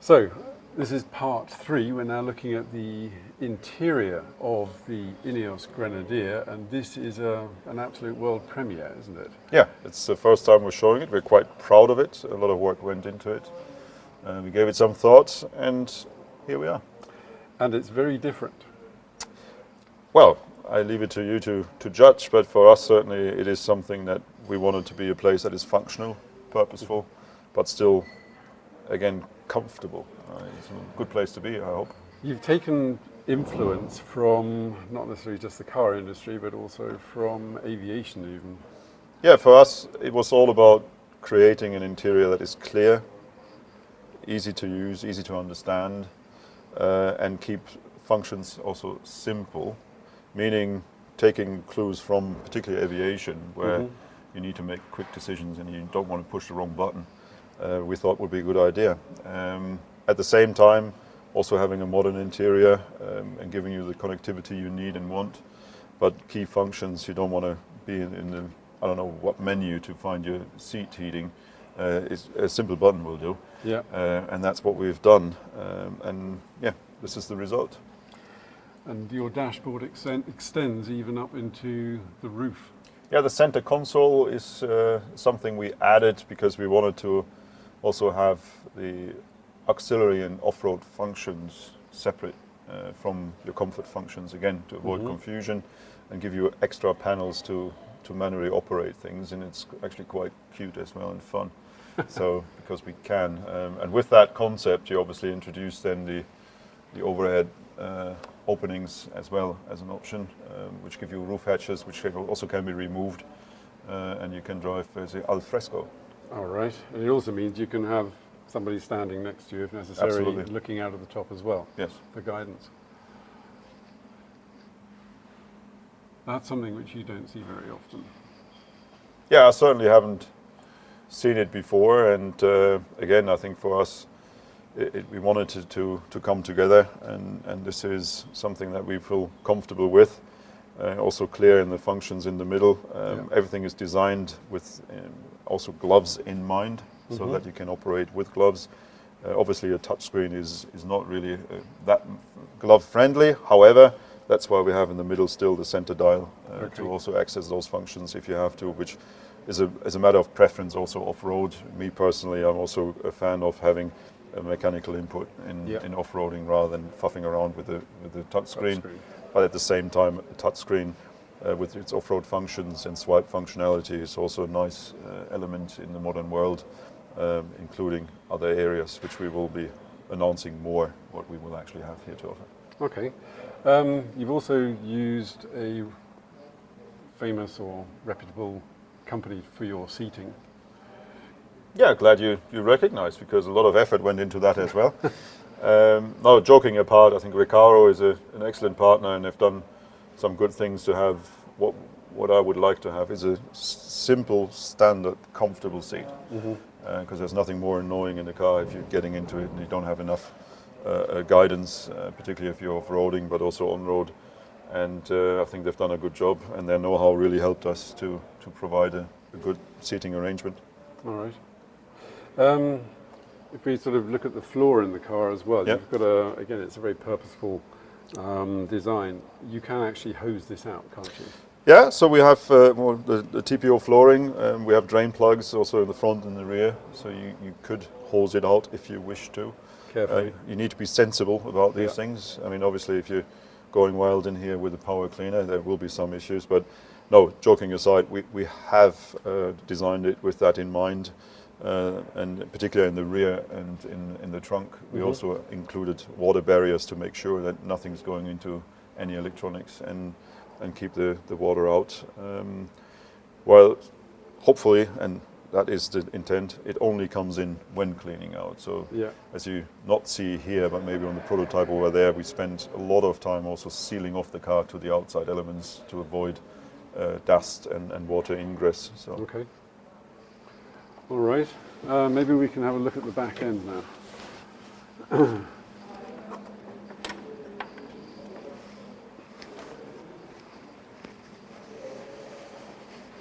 So, this is part 3. We're now looking at the interior of the INEOS Grenadier, and this is an absolute world premiere, isn't it? Yeah, it's the first time we're showing it. We're quite proud of it. A lot of work went into it. We gave it some thought, and here we are. And it's very different. Well, I leave it to you to judge, but for us certainly it is something that we wanted to be a place that is functional, purposeful, but still, again, comfortable. It's a good place to be, I hope. You've taken influence from not necessarily just the car industry, but also from aviation even. Yeah, for us it was all about creating an interior that is clear, easy to use, easy to understand, and keep functions also simple, meaning taking clues from particularly aviation, where you need to make quick decisions and you don't want to push the wrong button. We thought would be a good idea. At the same time, also having a modern interior and giving you the connectivity you need and want, but key functions you don't want to be in the, I don't know what menu to find your seat heating. Is a simple button will do. Yeah. And that's what we've done. And yeah, this is the result. And your dashboard extends even up into the roof. Yeah, the center console is something we added because we wanted to also have the auxiliary and off-road functions separate from your comfort functions, again, to avoid confusion and give you extra panels to manually operate things. And it's actually quite cute as well and fun. So, because we can. And with that concept, you obviously introduce then the overhead openings as well as an option, which give you roof hatches, which also can be removed, and you can drive al fresco. All right, and it also means you can have somebody standing next to you if necessary, Absolutely. looking out of the top as well. Yes. For guidance. That's something which you don't see very often. Yeah, I certainly haven't seen it before, and again, I think for us, we wanted to come together, and this is something that we feel comfortable with. Also clear in the functions in the middle. Everything is designed with also gloves in mind, so that you can operate with gloves. Obviously, a touchscreen is not really that glove friendly. However, that's why we have in the middle still the center dial to also access those functions if you have to, which is a matter of preference also off-road. Me personally, I'm also a fan of having a mechanical input in off-roading rather than fuffing around with the touchscreen. But at the same time, a touchscreen with its off-road functions and swipe functionality is also a nice element in the modern world, including other areas which we will be announcing more what we will actually have here to offer. Okay. You've also used a famous or reputable company for your seating. Yeah, glad you recognize, because a lot of effort went into that as well. No, joking apart, I think Recaro is an excellent partner, and they've done some good things to have what I would like to have is a simple, standard, comfortable seat. Because there's nothing more annoying in the car if you're getting into it and you don't have enough guidance, particularly if you're off-roading, but also on-road. And I think they've done a good job, and their know-how really helped us to provide a good seating arrangement. All right. If we sort of look at the floor in the car as well, you've got again, it's a very purposeful design. You can actually hose this out, can't you? Yeah, so we have the TPO flooring. We have drain plugs also in the front and the rear, so you could hose it out if you wish to. Carefully. You need to be sensible about these things. I mean, obviously, if you're going wild in here with a power cleaner, there will be some issues. But no, joking aside, we have designed it with that in mind. And particularly in the rear and in the trunk, we also included water barriers to make sure that nothing's going into any electronics and keep the water out. Well, hopefully, and that is the intent, it only comes in when cleaning out. So as you not see here, but maybe on the prototype over there, we spent a lot of time also sealing off the car to the outside elements to avoid dust and water ingress. So. Okay. All right. Maybe we can have a look at the back end now.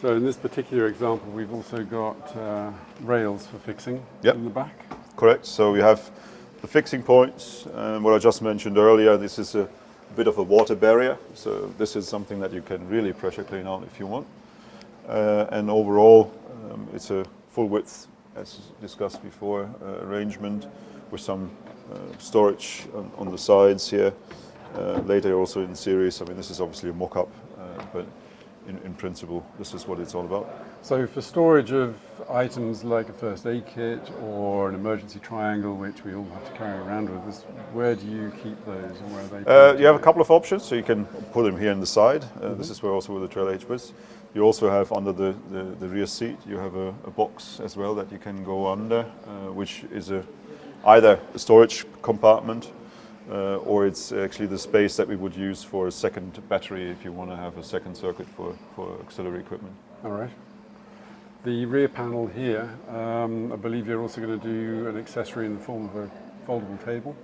So in this particular example, we've also got rails for fixing in the back. Correct. So we have The fixing points, what I just mentioned earlier, this is a bit of a water barrier, so this is something that you can really pressure clean out if you want. And overall, it's a full width, as discussed before, arrangement with some storage on the sides here. Later also in series, I mean this is obviously a mock-up, but in principle this is what it's all about. So for storage of items like a first aid kit or an emergency triangle, which we all have to carry around with us, where do you keep those and where are they? You have a couple of options, so you can put them here in the side. This is where also with the trail edge width. You also have under the rear seat, you have a box as well that you can go under, which is either a storage compartment or it's actually the space that we would use for a second battery if you want to have a second circuit for auxiliary equipment. All right. The rear panel here, I believe you're also going to do an accessory in the form of a foldable table?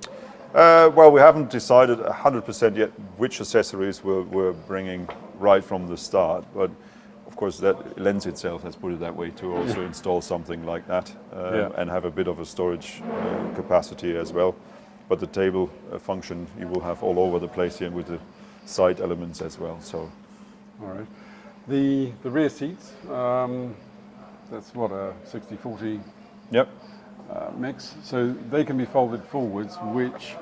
Well, we haven't decided 100% yet which accessories we're bringing right from the start, but of course that lends itself, let's put it that way, to also install something like that and have a bit of a storage capacity as well. But the table function you will have all over the place here with the side elements as well. So, all right. The rear seats, that's what, a 60-40 yep. Mix, so they can be folded forwards, which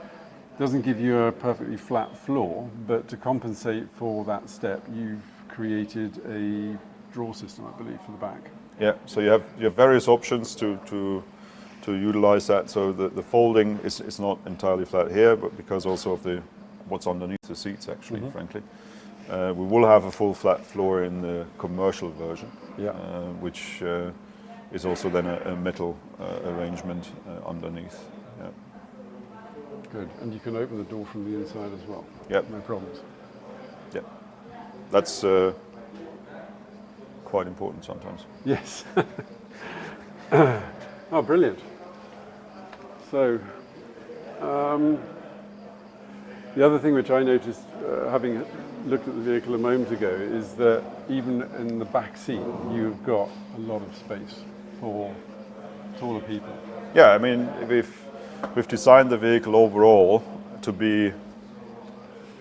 doesn't give you a perfectly flat floor, but to compensate for that step, you've created a drawer system, I believe, for the back. Yeah, so you have various options to utilize that. So the folding is not entirely flat here, but because also of what's underneath the seats, actually, frankly. We will have a full flat floor in the commercial version, which is also then a metal arrangement underneath. Yeah. Good, and you can open the door from the inside as well. Yep. No problems. Yeah, that's quite important sometimes. Yes. Oh, brilliant. So, the other thing which I noticed, having looked at the vehicle a moment ago, is that even in the back seat, you've got a lot of space for taller people. Yeah, I mean, we've designed the vehicle overall to be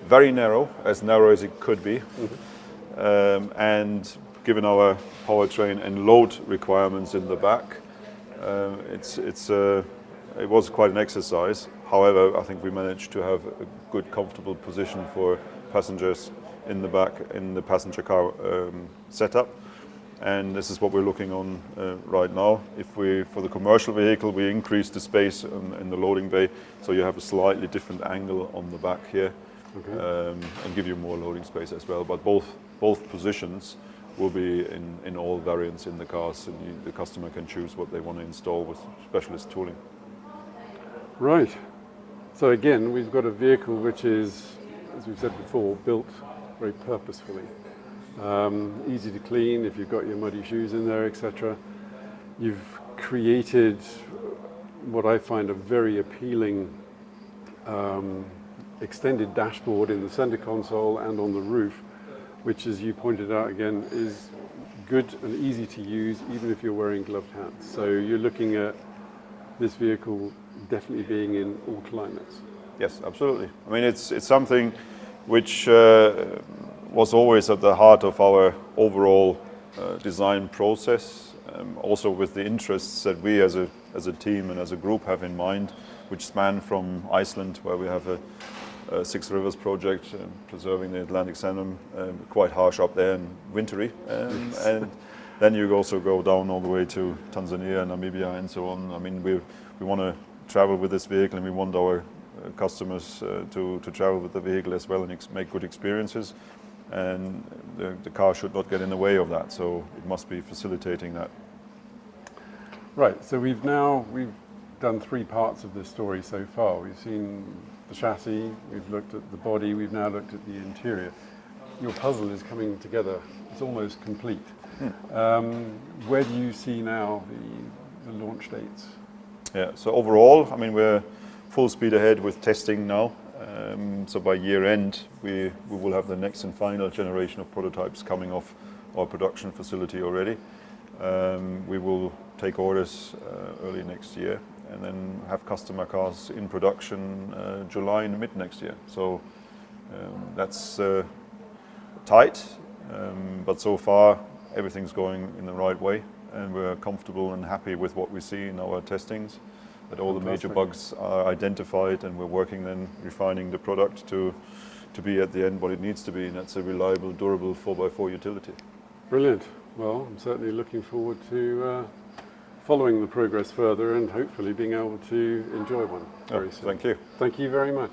very narrow as it could be, and given our powertrain and load requirements in the back, it was quite an exercise. However, I think we managed to have a good, comfortable position for passengers in the back in the passenger car setup, and this is what we're looking on right now. For the commercial vehicle, we increase the space in the loading bay, so you have a slightly different angle on the back here, and give you more loading space as well. But both positions will be in all variants in the cars, and the customer can choose what they want to install with specialist tooling. Right. So again, we've got a vehicle which is, as we've said before, built very purposefully. Easy to clean if you've got your muddy shoes in there, etc. You've created what I find a very appealing extended dashboard in the center console and on the roof, which, as you pointed out again, is good and easy to use even if you're wearing gloved hands. So you're looking at this vehicle definitely being in all climates. Yes, absolutely. I mean, it's something which was always at the heart of our overall design process, also with the interests that we as a team and as a group have in mind, which span from Iceland, where we have a Six Rivers project, preserving the Atlantic salmon, quite harsh up there and wintry, and then you also go down all the way to Tanzania, Namibia, and so on. I mean, we want to travel with this vehicle, and we want our customers to travel with the vehicle as well and make good experiences. And the car should not get in the way of that, so it must be facilitating that. Right. So we've done three parts of this story so far. We've seen the chassis, we've looked at the body, we've now looked at the interior. Your puzzle is coming together. It's almost complete. Where do you see now the launch dates? Yeah, so overall, I mean, we're full speed ahead with testing now. So by year end, we will have the next and final generation of prototypes coming off our production facility already. We will take orders early next year, and then have customer cars in production July in mid next year. So that's tight, but so far everything's going in the right way, and we're comfortable and happy with what we see in our testings, that all the major bugs are identified, and we're working then refining the product to be at the end what it needs to be, and that's a reliable, durable 4x4 utility. Brilliant. Well, I'm certainly looking forward to following the progress further and hopefully being able to enjoy one very soon. Thank you. Thank you very much.